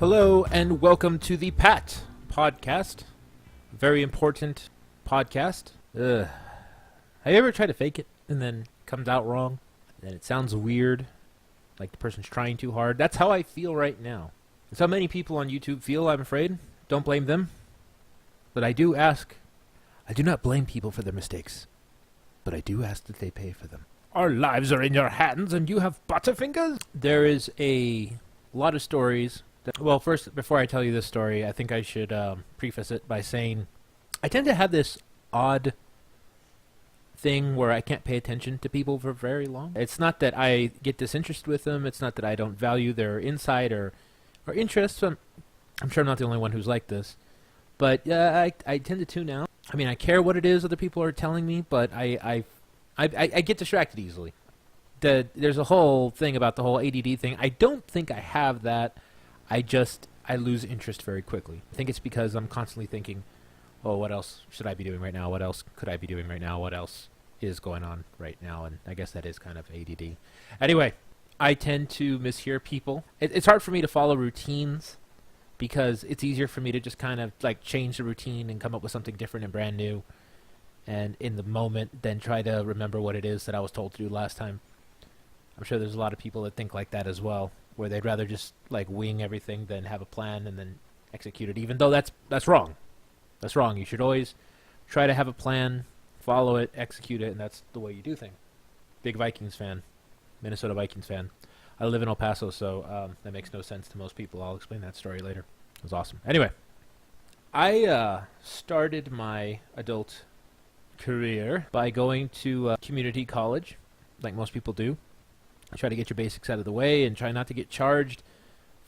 Hello and welcome to the Pat podcast. Very important podcast. Have you ever tried to fake it and then it comes out wrong? And it sounds weird, like the person's trying too hard. That's how I feel right now. That's how many people on YouTube feel, I'm afraid. Don't blame them. But I do not blame people for their mistakes. But I do ask that they pay for them. Our lives are in your hands and you have butterfingers? There is a lot of stories. Well, first, before I tell you this story, I think I should preface it by saying I tend to have this odd thing where I can't pay attention to people for very long. It's not that I get disinterested with them. It's not that I don't value their insight or interests. I'm sure I'm not the only one who's like this. But I tend to tune out. I mean, I care what it is other people are telling me, but I get distracted easily. There's a whole thing about the whole ADD thing. I don't think I have that. I lose interest very quickly. I think it's because I'm constantly thinking, oh, what else should I be doing right now? What else could I be doing right now? What else is going on right now? And I guess that is kind of ADD. Anyway, I tend to mishear people. It's hard for me to follow routines because it's easier for me to just kind of like change the routine and come up with something different and brand new and in the moment than try to remember what it is that I was told to do last time. I'm sure there's a lot of people that think like that as well, where they'd rather just like wing everything than have a plan and then execute it, even though that's wrong. That's wrong. You should always try to have a plan, follow it, execute it, and that's the way you do things. Big Vikings fan, Minnesota Vikings fan. I live in El Paso, so that makes no sense to most people. I'll explain that story later. It was awesome. Anyway, I started my adult career by going to community college, like most people do. Try to get your basics out of the way and try not to get charged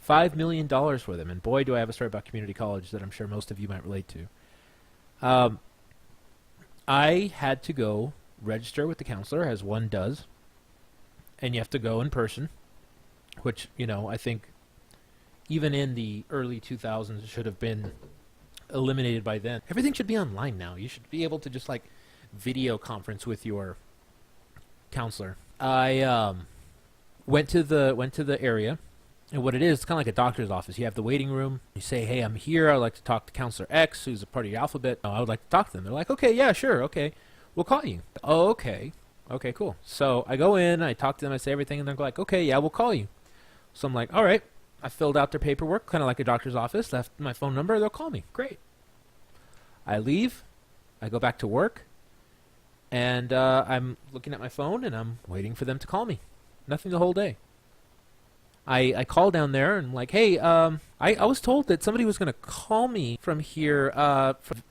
$5 million for them. And boy, do I have a story about community college that I'm sure most of you might relate to. I had to go register with the counselor, as one does. And you have to go in person, which, you know, I think even in the early 2000s should have been eliminated by then. Everything should be online now. You should be able to just, like, video conference with your counselor. I went to the area, and what it is, it's kind of like a doctor's office. You have the waiting room. You say, hey, I'm here. I'd like to talk to Counselor X, who's a part of your alphabet. Oh, I would like to talk to them. They're like, okay, yeah, sure, okay. We'll call you. Oh, okay. Okay, cool. So I go in, I talk to them, I say everything, and they're like, okay, yeah, we'll call you. So I'm like, all right. I filled out their paperwork, kind of like a doctor's office, left my phone number, they'll call me. Great. I leave. I go back to work, and I'm looking at my phone, and I'm waiting for them to call me. Nothing the whole day. I call down there and I'm like, hey, I was told that somebody was going to call me from here,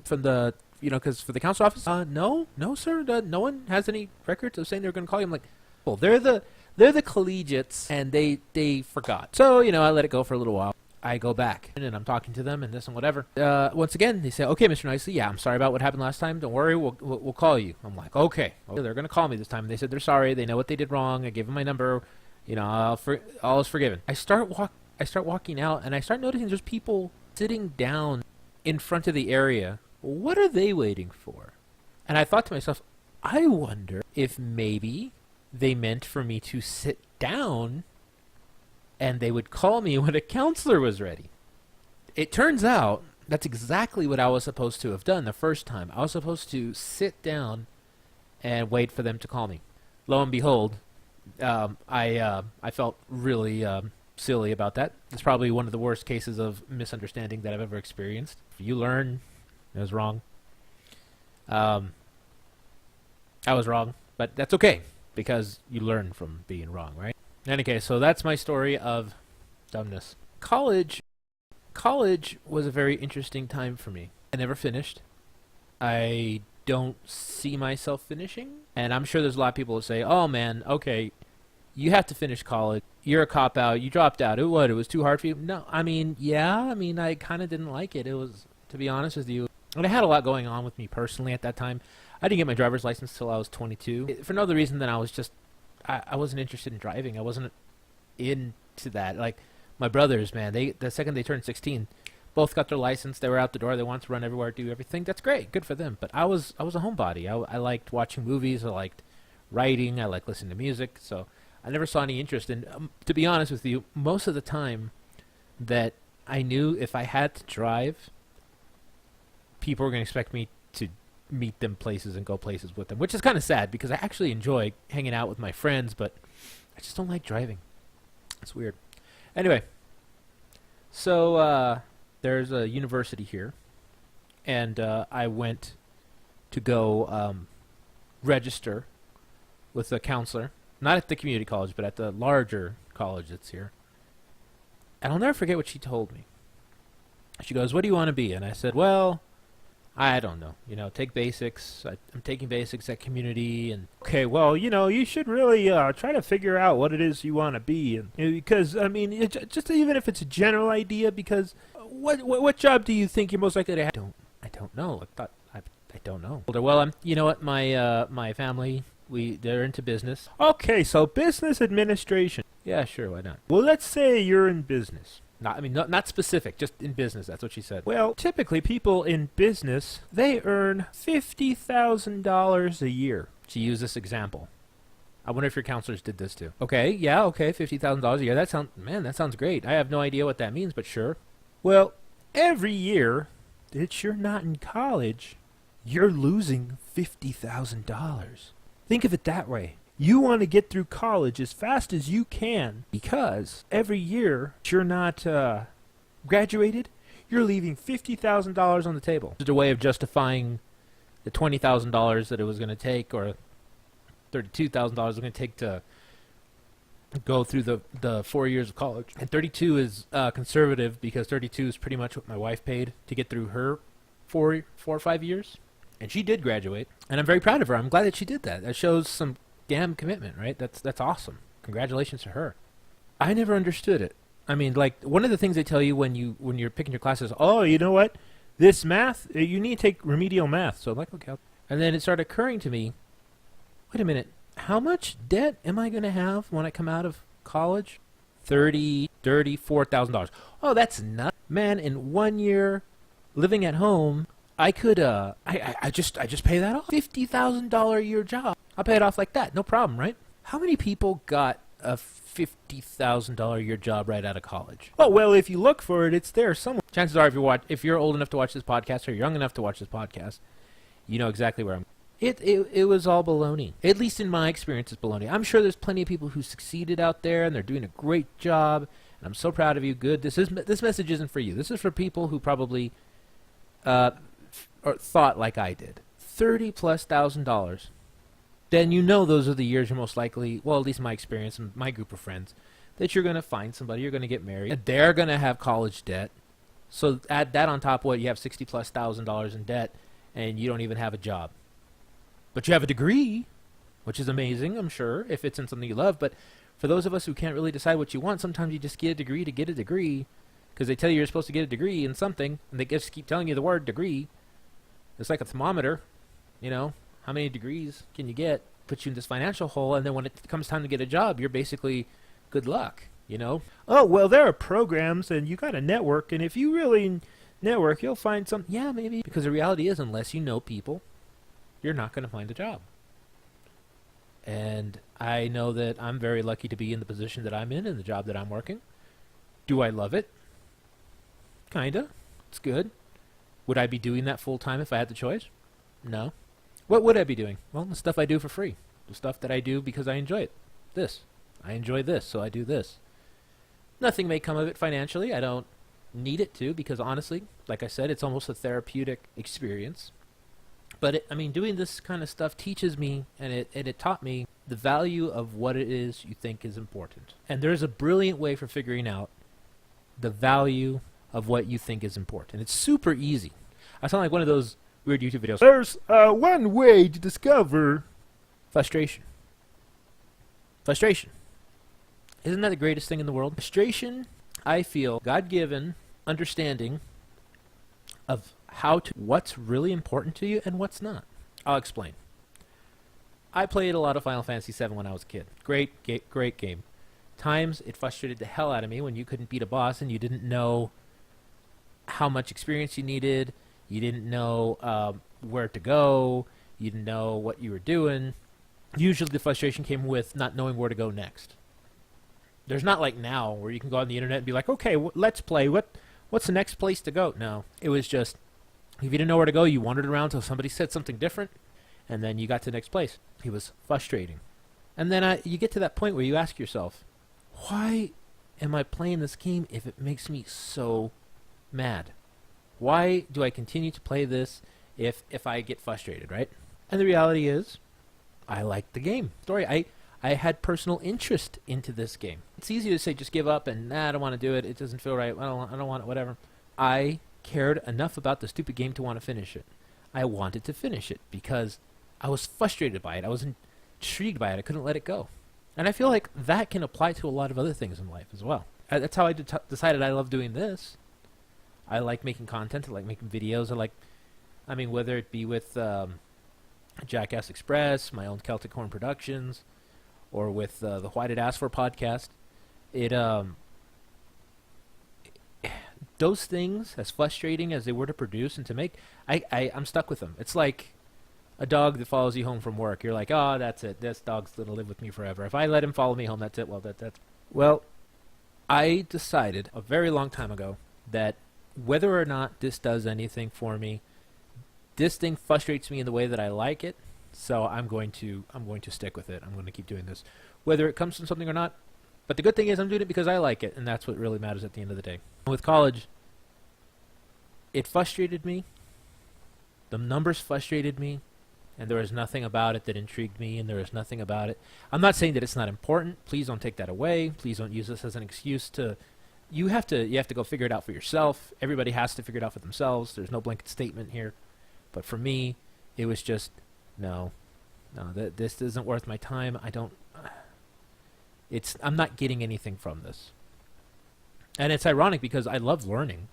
from the, you know, because for the council office. No, sir. No one has any records of saying they're going to call you. I'm like, well, they're the collegiates and they forgot. So, you know, I let it go for a little while. I go back and I'm talking to them and this and whatever. Once again, they say, okay, Mr. Nicely, yeah, I'm sorry about what happened last time. Don't worry, we'll call you. I'm like, okay. Well, they're going to call me this time. And they said they're sorry. They know what they did wrong. I gave them my number. You know, all is forgiven. I start walking out and I start noticing there's people sitting down in front of the area. What are they waiting for? And I thought to myself, I wonder if maybe they meant for me to sit down and they would call me when a counselor was ready. It turns out that's exactly what I was supposed to have done the first time. I was supposed to sit down and wait for them to call me. Lo and behold, I felt really silly about that. It's probably one of the worst cases of misunderstanding that I've ever experienced. You learn. I was wrong. I was wrong, but that's okay because you learn from being wrong, right? In any case, so that's my story of dumbness. College was a very interesting time for me. I never finished. I don't see myself finishing. And I'm sure there's a lot of people who say, oh man, okay, you have to finish college. You're a cop-out. You dropped out. It was too hard for you? No, I mean, yeah. I mean, I kind of didn't like it. It was, to be honest with you. And I had a lot going on with me personally at that time. I didn't get my driver's license till I was 22. For no other reason than I was just, I wasn't interested in driving. I wasn't into that. Like, my brothers, man, the second they turned 16, both got their license. They were out the door. They wanted to run everywhere, do everything. That's great. Good for them. But I was a homebody. I liked watching movies. I liked writing. I liked listening to music. So I never saw any interest in, to be honest with you, most of the time that I knew if I had to drive, people were going to expect me to meet them places and go places with them, which is kind of sad because I actually enjoy hanging out with my friends, but I just don't like driving. It's weird. Anyway, so there's a university here, and I went to go register with a counselor, not at the community college, but at the larger college that's here. And I'll never forget what she told me. She goes, "What do you want to be?" And I said, "Well, I don't know. Take basics. I'm taking basics at community." And okay, well, you should really try to figure out what it is you want to be, and because I mean, just even if it's a general idea. Because what job do you think you're most likely to have? I don't know. I don't know. Well, you know what? My family, they're into business. Okay, so business administration. Yeah, sure, why not? Well, let's say you're in business. Not specific, just in business. That's what she said. Well, typically people in business, they earn $50,000 a year. She used this example. I wonder if your counselors did this too. Okay, yeah, okay, $50,000 a year. That sounds great. I have no idea what that means, but sure. Well, every year that you're not in college, you're losing $50,000. Think of it that way. You want to get through college as fast as you can because every year you're not graduated, you're leaving $50,000 on the table. It's a way of justifying the $20,000 that it was going to take, or $32,000 it was going to take to go through the 4 years of college. And 32 is conservative because 32 is pretty much what my wife paid to get through her 4 or 5 years. And she did graduate, and I'm very proud of her. I'm glad that she did that. That shows some damn commitment, right? That's awesome. Congratulations to her. I never understood it. I mean, like, one of the things they tell you when you're picking your classes, oh, you know what? This math, you need to take remedial math. So I'm like, okay. And then it started occurring to me, wait a minute, how much debt am I going to have when I come out of college? $34,000. Oh, that's nuts. Man, in 1 year living at home, I could I just pay that off. $50,000 a year job. I'll pay it off like that. No problem, right? How many people got a $50,000 a year job right out of college? Oh, well, if you look for it, it's there somewhere. Chances are, if you're old enough to watch this podcast or young enough to watch this podcast, you know exactly where I'm. It was all baloney. At least in my experience, it's baloney. I'm sure there's plenty of people who succeeded out there and they're doing a great job, and I'm so proud of you. Good. This message isn't for you. This is for people who probably or thought like I did. $30,000+. Then those are the years you're most likely, well, at least in my experience and my group of friends, that you're going to find somebody, you're going to get married, and they're going to have college debt. So add that on top of what you have $60,000+ in debt, and you don't even have a job. But you have a degree, which is amazing, I'm sure, if it's in something you love. But for those of us who can't really decide what you want, sometimes you just get a degree to get a degree, because they tell you you're supposed to get a degree in something, and they just keep telling you the word degree. It's like a thermometer, How many degrees can you get? Put you in this financial hole, and then when it comes time to get a job, you're basically good luck, Oh, well, there are programs, and you got to network, and if you really network, you'll find something. Yeah, maybe. Because the reality is, unless you know people, you're not going to find a job. And I know that I'm very lucky to be in the position that I'm in the job that I'm working. Do I love it? Kinda. It's good. Would I be doing that full time if I had the choice? No. What would I be doing? Well, the stuff I do for free. The stuff that I do because I enjoy it. This. I enjoy this, so I do this. Nothing may come of it financially. I don't need it to, because honestly, like I said, it's almost a therapeutic experience. But doing this kind of stuff teaches me, and it taught me the value of what it is you think is important. And there's a brilliant way for figuring out the value of what you think is important. It's super easy. I sound like one of those weird YouTube videos. There's one way to discover frustration. Frustration. Isn't that the greatest thing in the world? Frustration, I feel, God-given understanding of what's really important to you and what's not. I'll explain. I played a lot of Final Fantasy VII when I was a kid. Great game. Times it frustrated the hell out of me when you couldn't beat a boss and you didn't know how much experience you needed. You didn't know where to go. You didn't know what you were doing. Usually the frustration came with not knowing where to go next. There's not like now where you can go on the internet and be like, okay, let's play. What what's the next place to go? No, it was just, if you didn't know where to go, you wandered around until somebody said something different, and then you got to the next place. It was frustrating. And then you get to that point where you ask yourself, why am I playing this game if it makes me so mad? Why do I continue to play this if I get frustrated, right? And the reality is, I like the game. Story, I had personal interest into this game. It's easy to say just give up and I don't want to do it. It doesn't feel right. I don't want it, whatever. I cared enough about the stupid game to want to finish it. I wanted to finish it because I was frustrated by it. I was intrigued by it. I couldn't let it go. And I feel like that can apply to a lot of other things in life as well. That's how I decided I love doing this. I like making content. I like making videos. Whether it be with Jackass Express, my own Celtichorn Productions, or with the Why Did Ask For podcast. Those things, as frustrating as they were to produce and to make, I'm stuck with them. It's like a dog that follows you home from work. You're like, oh, that's it. This dog's going to live with me forever. If I let him follow me home, that's it. Well, I decided a very long time ago that whether or not this does anything for me, this thing frustrates me in the way that I like it, so I'm going to stick with it. I'm going to keep doing this, whether it comes from something or not. But the good thing is I'm doing it because I like it, and that's what really matters at the end of the day. With college, it frustrated me. The numbers frustrated me, and there was nothing about it that intrigued me, and there was nothing about it. I'm not saying that it's not important. Please don't take that away. Please don't use this as an excuse to. You have to go figure it out for yourself. Everybody has to figure it out for themselves. There's no blanket statement here. But for me, it was just no, this isn't worth my time. I'm not getting anything from this. And it's ironic because I love learning.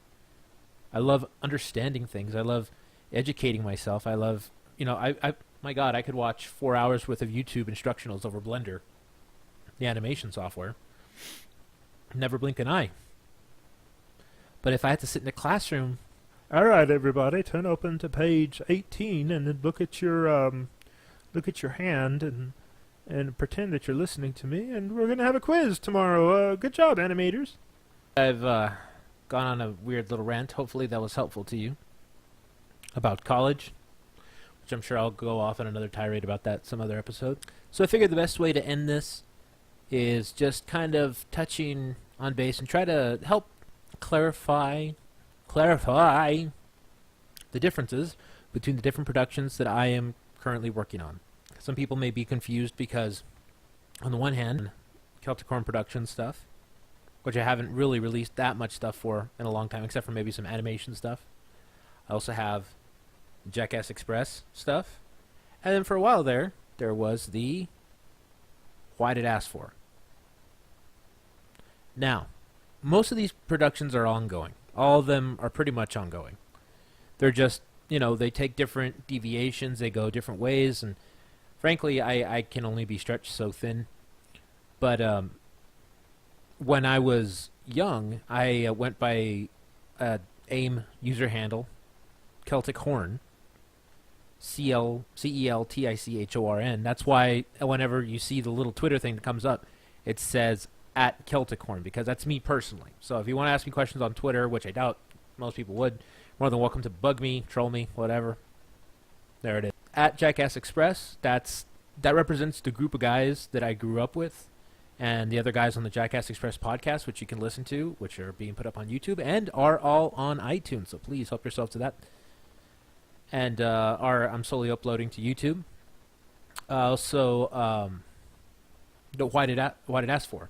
I love understanding things. I love educating myself. I love, my God, I could watch 4 hours worth of YouTube instructionals over Blender, the animation software. Never blink an eye. But if I had to sit in a classroom, all right, everybody, turn open to page 18 and then look at your hand and pretend that you're listening to me, and we're gonna have a quiz tomorrow. Good job, animators. I've gone on a weird little rant. Hopefully that was helpful to you about college, which I'm sure I'll go off on another tirade about that some other episode. So I figured the best way to end this is just kind of touching on base and try to help clarify the differences between the different productions that I am currently working on. Some people may be confused because, on the one hand, Celtichorn Productions stuff, which I haven't really released that much stuff for in a long time, except for maybe some animation stuff. I also have Jackass Express stuff. And then for a while there was the Why Did Ask For. Now, most of these productions are ongoing. All of them are pretty much ongoing. They're just, they take different deviations, they go different ways, and frankly, I can only be stretched so thin. But when I was young, I went by AIM user handle, Celtichorn, CELTICHORN. That's why whenever you see the little Twitter thing that comes up, it says at Celtichorn, because that's me personally. So if you want to ask me questions on Twitter, which I doubt most people would, more than welcome to bug me, troll me, whatever. There it is. At Jackass Express, that represents the group of guys that I grew up with, and the other guys on the Jackass Express podcast, which you can listen to, which are being put up on YouTube and are all on iTunes. So please help yourself to that. And I'm slowly uploading to YouTube. Also, Why Did Ask For?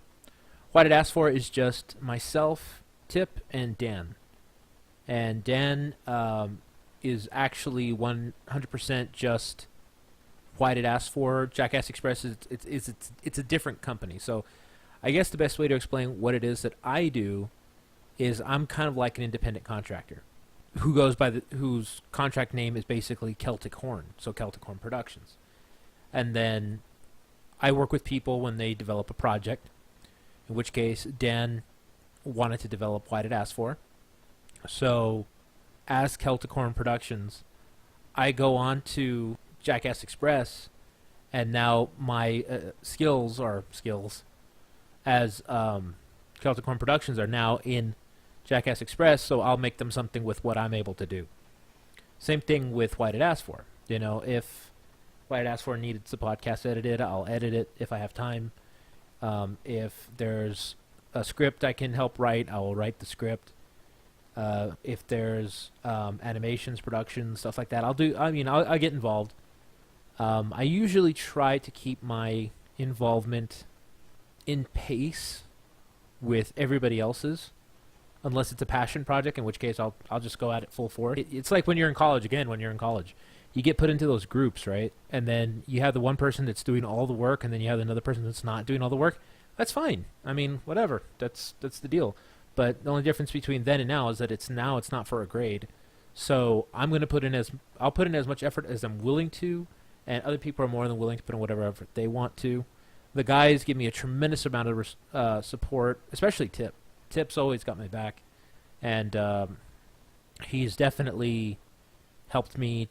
Why Did Ask For is just myself, Tip, and Dan. And Dan is actually 100% just Why Did Ask For. Jackass Express it's a different company. So I guess the best way to explain what it is that I do is I'm kind of like an independent contractor whose contract name is basically Celtichorn, so Celtichorn Productions. And then I work with people when they develop a project, in which case Dan wanted to develop Why Did Ask For. So as Celtichorn Productions, I go on to Jackass Express, and now my skills as Celtichorn Productions are now in Jackass Express, so I'll make them something with what I'm able to do. Same thing with Why Did Ask For. You know, if Why Did Ask For needed the podcast edited, I'll edit it if I have time. If there's a script I can help write, I will write the script. If there's animations, production, stuff like that, I'll get involved. I usually try to keep my involvement in pace with everybody else's, unless it's a passion project, in which case I'll just go at it full force. It's like when you're in college. Again, when you're in college, you get put into those groups, right? And then you have the one person that's doing all the work, and then you have another person that's not doing all the work. That's fine. I mean, whatever. That's the deal. But the only difference between then and now is that it's not for a grade. So I'll put in as much effort as I'm willing to, and other people are more than willing to put in whatever effort they want to. The guys give me a tremendous amount of support, especially Tip. Tip's always got my back, and he's definitely helped me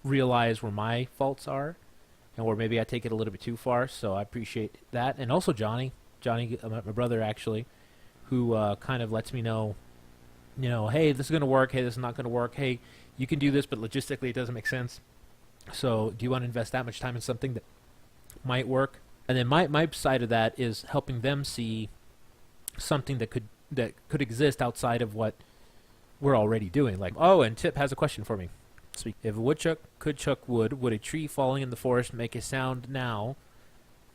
realize where my faults are and where maybe I take it a little bit too far, so I appreciate that. And also Johnny, my brother actually, who kind of lets me know, hey, this is going to work, hey, this is not going to work, hey, you can do this, but logistically it doesn't make sense. So do you want to invest that much time in something that might work? And then my side of that is helping them see something that could exist outside of what we're already doing. Like, oh, and Tip has a question for me. If a woodchuck could chuck wood, would a tree falling in the forest make a sound now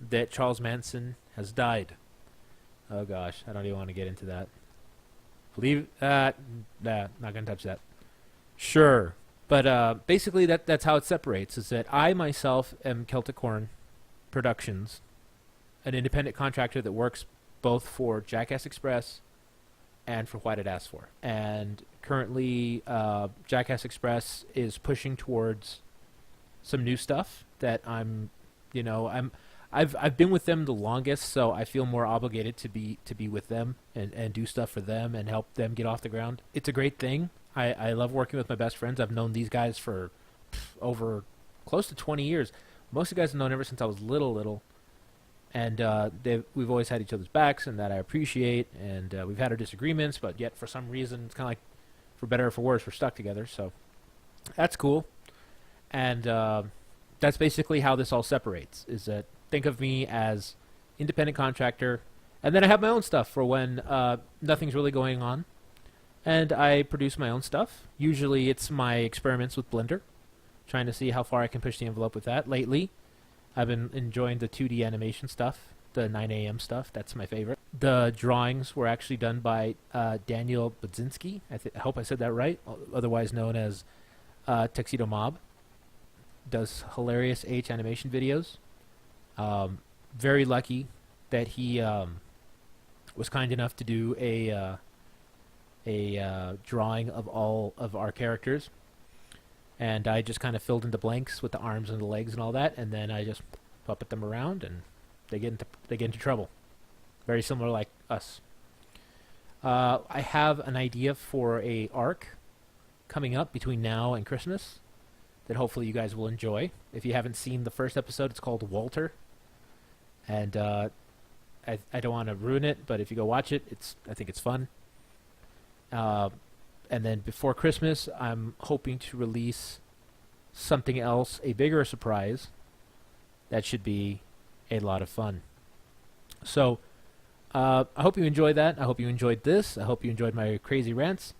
that Charles Manson has died? Oh gosh, I don't even want to get into that. Not gonna touch that. Sure, but basically that's how it separates. Is that I myself am Celtichorn Productions, an independent contractor that works both for Jackass Express and for Why Did Ask For. And currently, Jackass Express is pushing towards some new stuff that I've been with them the longest, so I feel more obligated to be with them and do stuff for them and help them get off the ground. It's a great thing. I love working with my best friends. I've known these guys for over close to 20 years. Most of the guys I've known ever since I was little. And we've always had each other's backs, and that I appreciate. And we've had our disagreements, but yet for some reason, it's kind of like, for better or for worse, we're stuck together. So that's cool. And that's basically how this all separates, is that think of me as independent contractor, and then I have my own stuff for when nothing's really going on. And I produce my own stuff. Usually it's my experiments with Blender, trying to see how far I can push the envelope with that. Lately, I've been enjoying the 2D animation stuff, the 9 a.m. stuff. That's my favorite. The drawings were actually done by Daniel Budzinski. I hope I said that right, otherwise known as Tuxedo Mob. Does hilarious H animation videos. Very lucky that he was kind enough to do a drawing of all of our characters. And I just kind of filled in the blanks with the arms and the legs and all that, and then I just puppet them around, and they get into trouble. Very similar like us. I have an idea for a arc coming up between now and Christmas that hopefully you guys will enjoy. If you haven't seen the first episode, it's called Walter, and I don't want to ruin it, but if you go watch it, I think it's fun. And then before Christmas, I'm hoping to release something else, a bigger surprise, that should be a lot of fun. So I hope you enjoyed that. I hope you enjoyed this. I hope you enjoyed my crazy rants.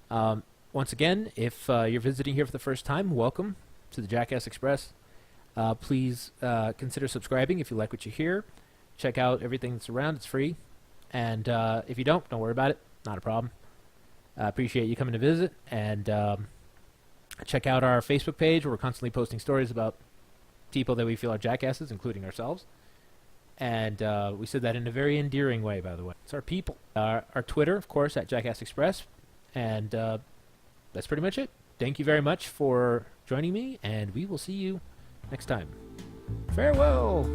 Once again, if you're visiting here for the first time, welcome to the Jackass Express. Please consider subscribing if you like what you hear. Check out everything that's around. It's free. And if you don't worry about it. Not a problem. I appreciate you coming to visit, and check out our Facebook page where we're constantly posting stories about people that we feel are jackasses, including ourselves. And we said that in a very endearing way, by the way. It's our people. Our Twitter, of course, at Jackass Express. And that's pretty much it. Thank you very much for joining me, and we will see you next time. Farewell!